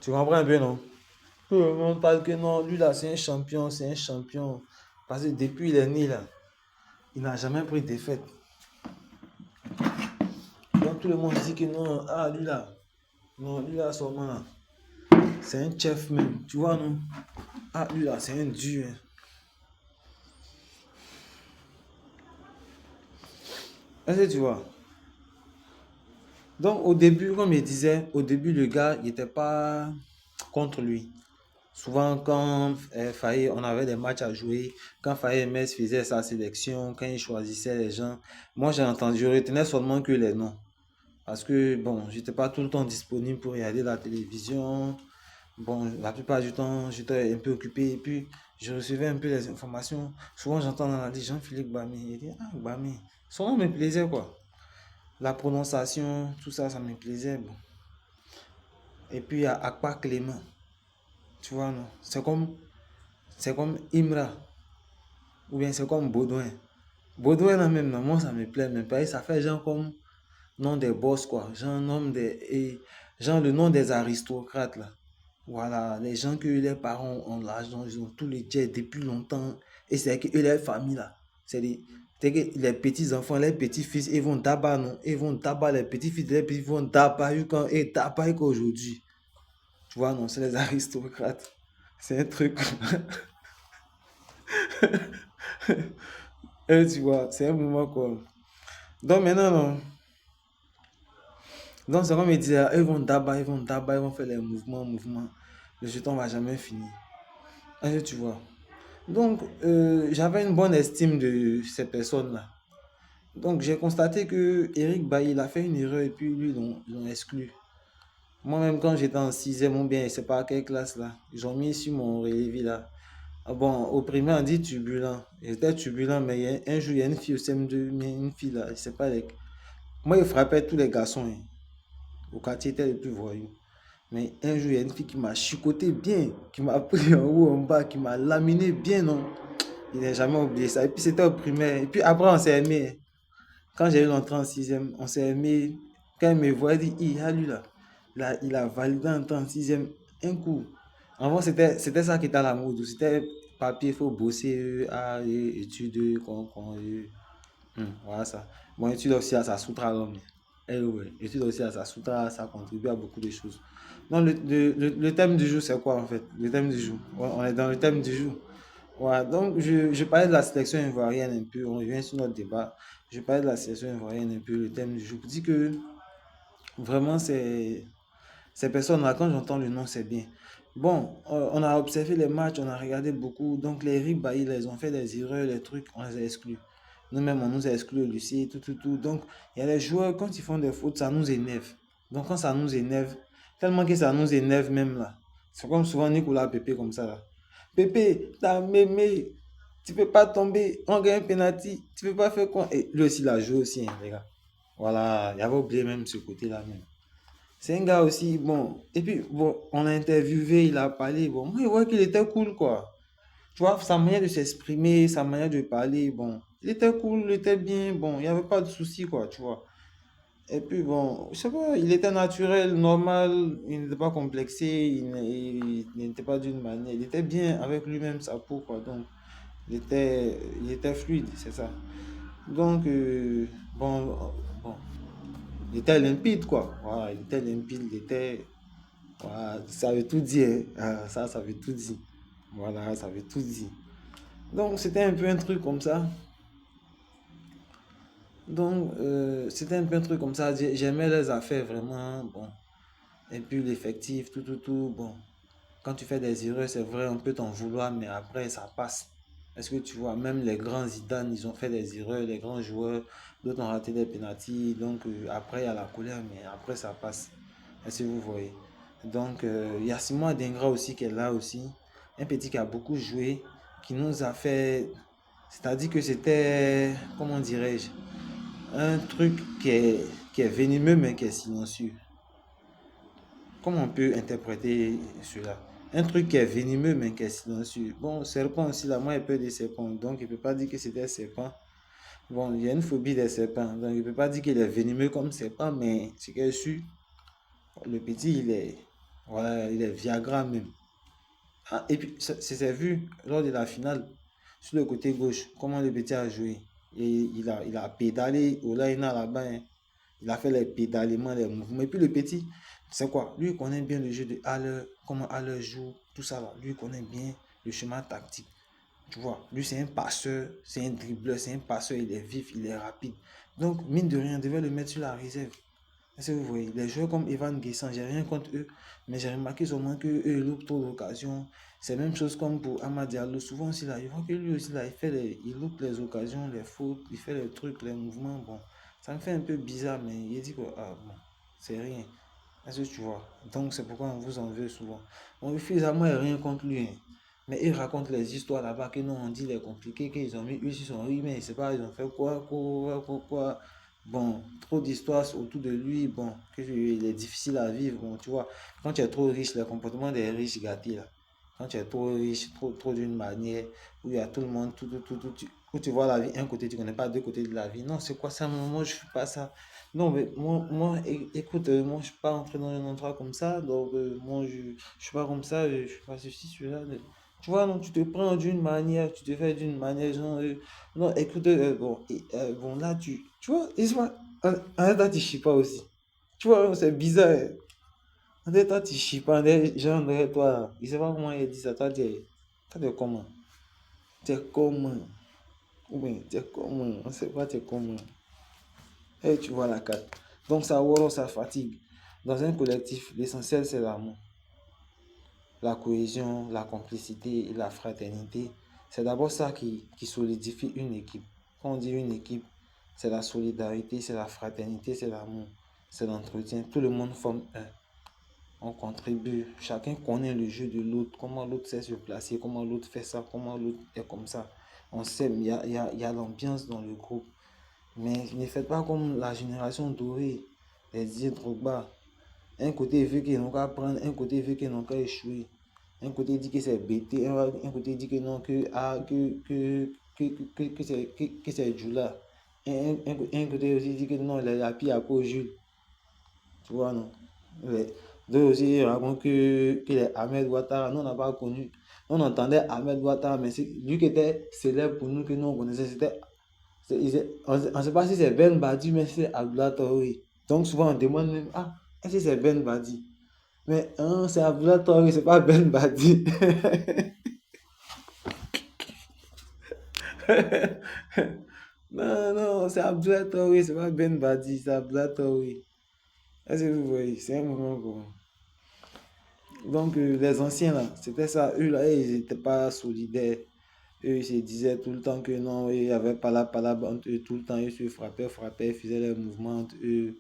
Tu comprends un peu, non? Tout le monde parle que non, lui là, c'est un champion, c'est un champion. Parce que depuis il est né là, il n'a jamais pris de défaite. Donc tout le monde dit que non, ah lui là, non, lui là, seulement là, c'est un chef même. Tu vois, non? Ah lui là, c'est un dieu, hein. Est-ce que tu vois? Donc au début, comme je disais, au début le gars, il n'était pas contre lui. Souvent, quand on avait des matchs à jouer, quand Faye Mess faisait sa sélection, quand il choisissait les gens, moi j'ai entendu, je retenais seulement que les noms. Parce que, bon, j'étais pas tout le temps disponible pour regarder la télévision. Bon, la plupart du temps, j'étais un peu occupé. Et puis, je recevais un peu les informations. Souvent, j'entends dans la dit Jean-Philippe Bami. Il dit, ah, Bami. Son nom me plaisait, quoi. La prononciation, tout ça, ça me plaisait. Bon. Et puis, il y a Akpa Clément. Tu vois, non? C'est comme Imra. Ou bien c'est comme Baudouin. Baudouin, là même, non, moi, ça me plaît. Mais pareil, ça fait genre comme nom des boss, quoi. Genre le nom des aristocrates, là. Voilà, les gens que les parents ont l'argent, ils ont tous les jets depuis longtemps. Et c'est que eux, les familles, là. C'est que les petits-enfants, les petits-fils, ils vont d'abord, non? Ils vont d'abord, les petits-fils, les petits vont d'abord, et d'abord qu'aujourd'hui. Tu vois, non, c'est les aristocrates. C'est un truc. Tu vois, c'est un moment, quoi. Donc maintenant, non. Donc c'est comme ils disaient, ils vont d'abord, ils vont d'abord, ils vont faire les mouvements. Le jeton va jamais finir. Est-ce que tu vois? Donc, j'avais une bonne estime de ces personnes-là. Donc, j'ai constaté que Eric Bailly, il a fait une erreur et puis lui, ils l'ont exclu. Moi-même, quand j'étais en sixième ou bien, je sais pas à quelle classe là, ils ont mis sur mon relevé là. Ah bon, au primaire, on dit turbulent. J'étais turbulent, mais un jour, il y a une fille au CM2, mais une fille là, je sais pas. Moi, il frappait tous les garçons, hein. Au quartier, il était le plus voyou. Mais un jour, il y a une fille qui m'a chicoté bien, qui m'a pris en haut, en bas, qui m'a laminé bien, non. Il n'a jamais oublié ça. Et puis c'était au primaire. Et puis après, on s'est aimé. Quand j'ai eu l'entrée en sixième, on s'est aimé. Quand il me voit, il dit, lui là, il a validé l'entrée en sixième un coup. Avant, c'était ça qui était à la mode. C'était papier, il faut bosser, études, voilà ça. Bon, études aussi à sa soutra, l'homme. Ouais, études aussi à sa soutra, ça contribue à beaucoup de choses. Donc, le thème du jour, c'est quoi en fait? Le thème du jour. Ouais, on est dans le thème du jour. Ouais, donc je parlais de la sélection ivoirienne un peu, on revient sur notre débat. Je parlais de la sélection ivoirienne un peu, le thème du jour. Je dis que vraiment, ces personnes-là, quand j'entends le nom, c'est bien. Bon, on a observé les matchs, on a regardé beaucoup. Donc, les Riba, ils ont fait des erreurs, les trucs, on les a exclus. Nous-mêmes, on nous a exclus au lycée, tout. Donc, il y a des joueurs, quand ils font des fautes, ça nous énerve. Donc, quand ça nous énerve, tellement que ça nous énerve même là. C'est comme souvent Nicolas Pépé comme ça là. Pépé, t'as mémé, tu peux pas tomber, on gagne un penalty, tu peux pas faire quoi? Et lui aussi, il a joué aussi, hein, les gars. Voilà, il avait oublié même ce côté-là même. C'est un gars aussi, bon. Et puis, bon, on l'a interviewé, il a parlé. Bon, moi, je vois qu'il était cool, quoi. Tu vois, sa manière de s'exprimer, sa manière de parler, bon. Il était cool, il était bien, bon. Il n'y avait pas de souci, quoi, tu vois. Et puis, bon, je sais pas, il était naturel, normal, il n'était pas complexé, il n'était pas d'une manière. Il était bien avec lui-même, sa peau, quoi. Donc, il était fluide, c'est ça. Donc, bon, il était limpide, quoi. Voilà, il était limpide, il était. Voilà, ça veut tout dire, hein. Ah, ça veut tout dire. Voilà, ça veut tout dire. Donc, c'était un peu un truc comme ça. Donc, c'était un peu un truc comme ça. J'aimais les affaires vraiment. Bon. Et puis, l'effectif, tout. Bon. Quand tu fais des erreurs, c'est vrai, on peut t'en vouloir, mais après, ça passe. Est-ce que tu vois, même les grands Zidane, ils ont fait des erreurs, les grands joueurs, d'autres ont raté des pénaltys. Donc, après, il y a la colère, mais après, ça passe. Est-ce que vous voyez? Donc, il y a Simon Adingra aussi qui est là aussi. Un petit qui a beaucoup joué, qui nous a fait. C'est-à-dire que c'était, comment dirais-je, un truc qui est venimeux mais qui est silencieux. Comment on peut interpréter cela? Un truc qui est venimeux mais qui est silencieux. Bon, serpent aussi, là, moi, j'ai peur des serpents. Donc, il ne peut pas dire que c'était serpent. Bon, il y a une phobie des serpents. Donc, il ne peut pas dire qu'il est venimeux comme serpent, mais c'est que sûr, le petit, il est. Voilà, il est Viagra même. Ah, et puis, c'est vu lors de la finale, sur le côté gauche, comment le petit a joué. Et il a pédalé au Laina là-bas, hein. Il a fait les pédalements, les mouvements. Et puis le petit, c'est quoi? Lui, il connaît bien le jeu de Haller, comment Haller joue, tout ça là. Lui, il connaît bien le chemin tactique. Tu vois, lui, c'est un passeur, c'est un dribbleur, c'est un passeur, il est vif, il est rapide. Donc, mine de rien, on devait le mettre sur la réserve. Est-ce que vous voyez, les joueurs comme Evan Guessant, j'ai rien contre eux, mais j'ai remarqué seulement qu'eux, ils loupent trop d'occasions. C'est la même chose comme pour Amad Diallo. Souvent aussi, là, il voit que lui aussi, là, il loupe les occasions, les fautes, il fait les trucs, les mouvements. Bon, ça me fait un peu bizarre, mais il dit que, ah, bon, c'est rien. Est-ce que tu vois? Donc, c'est pourquoi on vous en veut souvent. On refuse à moi rien contre lui, hein. Mais il raconte les histoires là-bas que non, on dit les compliqués, qu'ils ont mis eux sur son riz, mais c'est pas, ils ont fait quoi. Bon, trop d'histoires autour de lui, bon, que il est difficile à vivre, bon, tu vois. Quand tu es trop riche, le comportement des riches gâtés là. Quand tu es trop riche, trop d'une manière, où il y a tout le monde, où tu vois la vie, un côté, tu connais pas deux côtés de la vie. Non, c'est quoi ça? Moi, je suis pas ça. Non, mais moi écoute, moi, je suis pas entré dans un endroit comme ça, donc moi, je suis pas comme ça, je suis pas ceci, cela. Tu vois, non, tu te prends d'une manière, tu te fais d'une manière, genre, non, écoute, bon, bon, là, tu vois, et soit, en fait, toi, tu chies pas aussi. Tu vois, c'est bizarre, hein. En fait, toi, tu chies pas, genre, derrière toi, là, il sait pas comment il dit ça, toi, t'es comment? T'es comment? Oui, t'es comment? On sait pas, t'es comment? Et tu vois la carte. Donc, ça, voilà, ça fatigue. Dans un collectif, l'essentiel, c'est l'amour, la cohésion, la complicité et la fraternité. C'est d'abord ça qui solidifie une équipe. Quand on dit une équipe, c'est la solidarité, c'est la fraternité, c'est l'amour, c'est l'entretien. Tout le monde forme un. On contribue. Chacun connaît le jeu de l'autre, comment l'autre sait se placer, comment l'autre fait ça, comment l'autre est comme ça. On sait, il y a l'ambiance dans le groupe. Mais ne faites pas comme la génération dorée, les Didier Drogba. Un côté veut qu'ils n'ont qu'à prendre, un côté veut qu'ils n'ont qu'à échouer. Un côté dit que c'est bêté, un côté dit que non, que c'est Jula. Un côté aussi dit que non, il a la pire à cause Jules. Tu vois, non? D'autres aussi racontent que les Ahmed Ouattara, nous on n'a pas connu. On entendait Ahmed Ouattara, mais c'est lui qui était célèbre pour nous, que nous on connaissait. On ne sait pas si c'est Ben Badi, mais c'est Abdullah Traoré. Donc souvent on demande même, ah, est-ce que c'est Ben Badi? Mais hein, c'est Abdullah Traoré, c'est pas Ben Badi. Non, non, c'est Abdullah Traoré, c'est pas Ben Badi, c'est Abdullah Traoré. Est-ce que vous voyez? C'est un moment commun. Donc les anciens là, c'était ça. Eux là, ils n'étaient pas solidaires. Eux, ils se disaient tout le temps que non, il n'y avait pas la entre eux. Tout le temps, ils se frappaient, ils faisaient les mouvements entre eux.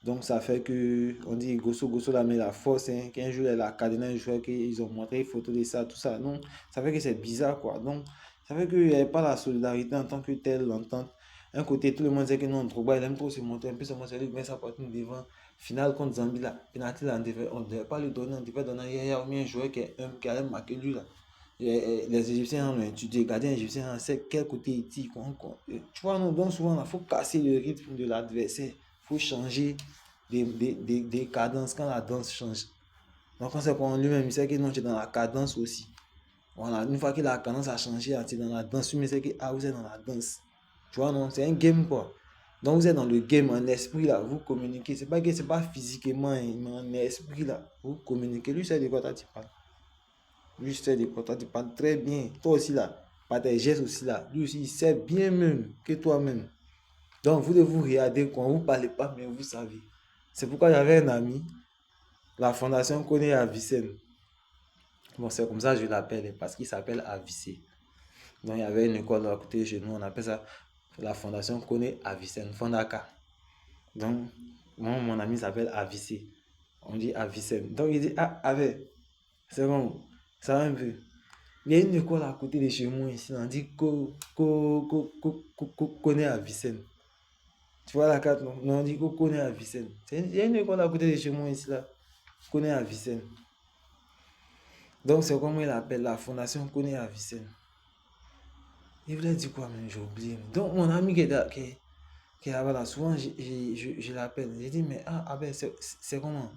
Donc ça fait que, on dit Gosso là, mais la force, hein, qu'un jour, la Cardinal jouait, qu'ils ont montré une photo de ça, tout ça. Non, ça fait que c'est bizarre quoi. Donc ça fait qu'il n'y avait pas la solidarité en tant que telle, l'entente. Un côté, tout le monde disait que non, Drogba, il aime trop se montrer. Un peu seulement, c'est lui qui met sa poitrine devant. Final contre Zambie là, penalty là, on ne devait pas le donner, on devait donner à Yaya ou bien un joueur qui a marqué lui là. Les Égyptiens ont étudié, les gardiens égyptiens sait quel côté il tire. Tu vois, non, donc souvent, il faut casser le rythme de l'adversaire. Il faut changer des cadences quand la danse change. Donc, quand c'est pour lui-même, il sait que non, tu es dans la cadence aussi. Voilà, une fois que la cadence a changé, tu es dans la danse, mais c'est que ah, vous êtes dans la danse. Tu vois, non, c'est un game quoi. Donc, vous êtes dans le game en esprit là, vous communiquez. C'est pas que c'est pas physiquement, hein, mais en esprit là, vous communiquez. Lui, c'est de quoi tu parles. Lui, c'est de quoi tu parles très bien. Toi aussi là, par tes gestes aussi là. Lui aussi, il sait bien même que toi-même. Donc, vous devez vous regarder quand vous ne parlez pas, mais vous savez. C'est pourquoi j'avais un ami, la fondation connaît Avicenne. Bon, c'est comme ça que je l'appelle, parce qu'il s'appelle Avicé. Donc, il y avait une école à côté de chez nous, on appelle ça la fondation connaît Avicenne, Fondaka. Donc, moi, mon ami s'appelle Avicé. On dit Avicenne. Donc, il dit, ah, avec, c'est bon, ça va un peu. Il y a une école à côté de chez moi ici, on dit connaît Avicenne. Tu vois la carte, non? Non, on dit connaît Avicenne. Il y a une école à côté de chez moi ici, là, connaît Avicenne. Donc, c'est comme il appelle la fondation connaît Avicenne. Il voulait dire quoi, même, j'ai oublié. Donc, mon ami qui est là-bas, là, souvent, je l'appelle. J'ai dit, mais ah, ben, c'est comment?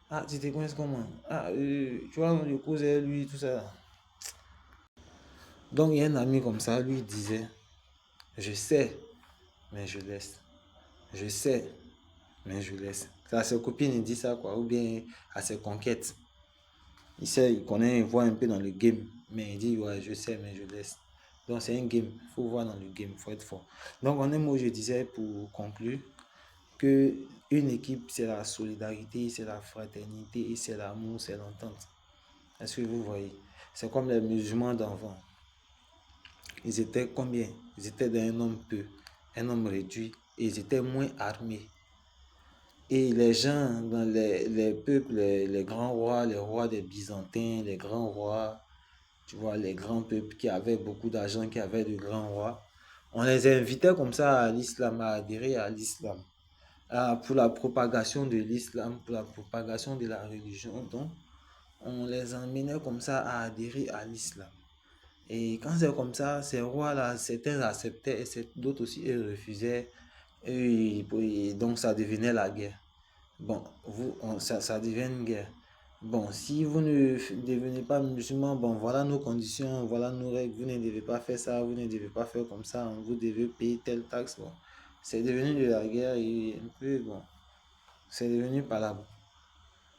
Ah, tu te connais comment? Ah, tu vois, je causais lui, tout ça. Donc, il y a un ami comme ça, lui, il disait, je sais, mais je laisse. Je sais, mais je laisse. À ses copines, il dit ça, quoi. Ou bien à ses conquêtes. Il sait, il connaît, il voit un peu dans le game. Mais il dit, ouais, je sais, mais je laisse. Donc, c'est un game. Il faut voir dans le game, il faut être fort. Donc, en un mot, je disais, pour conclure, que une équipe, c'est la solidarité, c'est la fraternité, et c'est l'amour, c'est l'entente. Est-ce que vous voyez? C'est comme les musulmans d'avant. Ils étaient combien? Ils étaient d'un nombre peu, un nombre réduit, et ils étaient moins armés. Et les gens, dans les peuples, les grands rois, les rois des Byzantins, les grands rois, tu vois, les grands peuples qui avaient beaucoup d'argent, qui avaient de grands rois, on les invitait comme ça à l'islam, à adhérer à l'islam, pour la propagation de l'islam, pour la propagation de la religion. Donc, on les emmenait comme ça à adhérer à l'islam. Et quand c'est comme ça, ces rois-là, certains acceptaient et d'autres aussi ils refusaient. Et donc ça devenait la guerre. Bon, ça devient une guerre. Bon, si vous ne devenez pas musulman, bon, voilà nos conditions, voilà nos règles. Vous ne devez pas faire ça, vous ne devez pas faire comme ça, vous devez payer telle taxe. Bon, c'est devenu de la guerre et un peu, bon, c'est devenu palabre.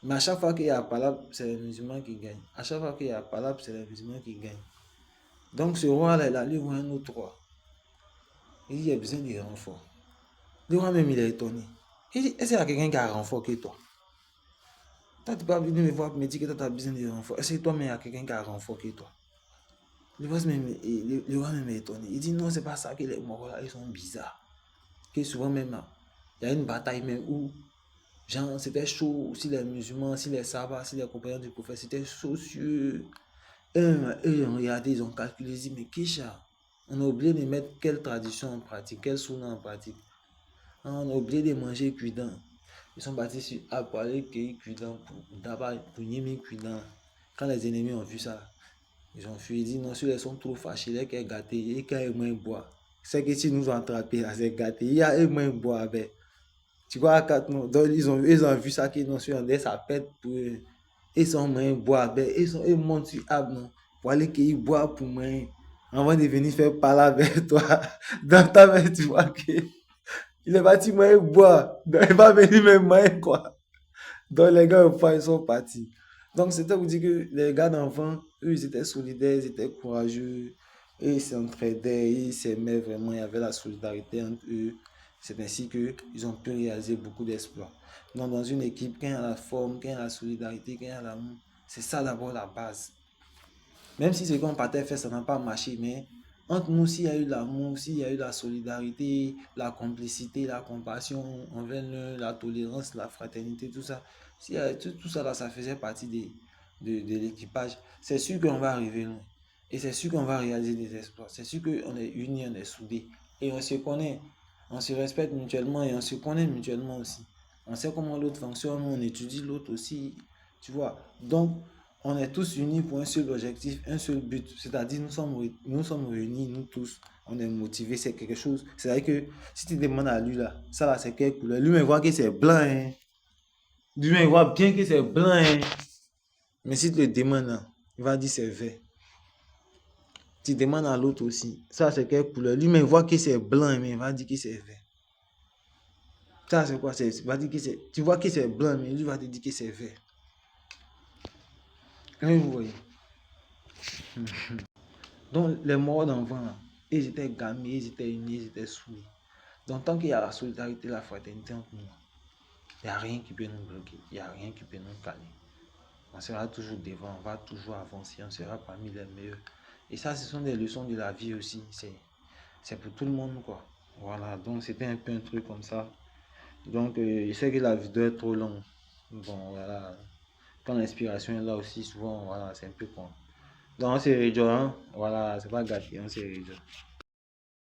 Mais à chaque fois qu'il y a palabre, c'est les musulmans qui gagnent. À chaque fois qu'il y a palabre, c'est les musulmans qui gagnent. Donc ce roi-là, il a lui voit un autre roi. Il dit, il y a besoin de renfort. Le roi même, il est étonné. Il dit, est-ce qu'il y a quelqu'un qui a renfort que toi? Toi, tu n'es pas venu me voir pour me dire que toi, tu as besoin de renfort. Est-ce que toi-même, il y a quelqu'un qui a renfort que toi? Le roi même est étonné. Il dit, non, c'est pas ça que les morts là, ils sont bizarres. Que souvent même, il y a une bataille même où, genre, c'était chaud. Si les musulmans, si les sabbats, si les compagnons du prophète, c'était chaud sur eux. Eux, ils ont regardé, ils ont calculé, ils ont dit, mais Kisha, on a oublié de mettre quelle tradition en pratique, quelle sunna en pratique. On a oublié de manger cuidant. Ils sont partis sur pour aller cueillir cuidant, d'abord pour Nimi cuidant. Quand les ennemis ont vu ça, ils ont fui, ils disent non, ceux-là sont trop fâchés, les qui gâtés, et qui ont moins boire. C'est que si nous ont attrapés, c'est gâté, il y a moins boire avec. Tu vois, donc ils ont vu ça, qu'ils ont su, ça pète pour eux. Ils sont moins boire avec, ils montent sur Ab, non, pour aller cueillir boire pour moi. Avant de venir faire parler avec toi, dans ta main, tu vois que. Il est parti moi boire. Donc, il va venir même moi quoi. Donc les gars ils sont partis. Donc c'était pour dire que les gars d'enfants, eux, ils étaient solidaires, ils étaient courageux, et ils s'entraidaient, ils s'aimaient vraiment, il y avait la solidarité entre eux. C'est ainsi qu'ils ont pu réaliser beaucoup d'exploits. Donc dans une équipe, quand il y a la forme, quand il y a la solidarité, quand il y a l'amour, c'est ça d'abord la base. Même si ce qu'on partait faire, ça n'a pas marché, mais entre nous, s'il y a eu l'amour, s'il y a eu la solidarité, la complicité, la compassion envers l'un, la tolérance, la fraternité, tout ça, tout ça là, ça faisait partie de l'équipage, c'est sûr qu'on va arriver loin. Et c'est sûr qu'on va réaliser des exploits. C'est sûr qu'on est unis, on est soudés. Et on se connaît, on se respecte mutuellement et on se connaît mutuellement aussi. On sait comment l'autre fonctionne, on étudie l'autre aussi, tu vois. Donc, on est tous unis pour un seul objectif, un seul but. C'est-à-dire, nous sommes réunis, nous tous, on est motivés, c'est quelque chose. C'est-à-dire que si tu demandes à lui là, ça là, c'est quelle couleur? Lui, il voit que c'est blanc. Hein. Lui, il voit bien que c'est blanc. Hein. Mais si tu le demandes là, il va dire c'est vert. Tu demandes à l'autre aussi, ça c'est quelle couleur? Lui, il voit que c'est blanc, mais il va dire que c'est vert. Ça c'est quoi? Va dire que c'est, tu vois que c'est blanc, mais lui va te dire que c'est vert. Vous voyez? Donc, les morts d'enfants, ils étaient gamés, ils étaient unis, ils étaient soudés. Donc, tant qu'il y a la solidarité, la fraternité entre nous, il n'y a rien qui peut nous bloquer, il n'y a rien qui peut nous caler. On sera toujours devant, on va toujours avancer, on sera parmi les meilleurs. Et ça, ce sont des leçons de la vie aussi. C'est pour tout le monde, quoi. Voilà, donc c'était un peu un truc comme ça. Donc, je sais que la vidéo est trop longue. Bon, voilà. Quand l'inspiration est là aussi, souvent, voilà, c'est un peu con. Donc, on se rejoint, hein. Voilà, c'est pas gâté, on se rejoint.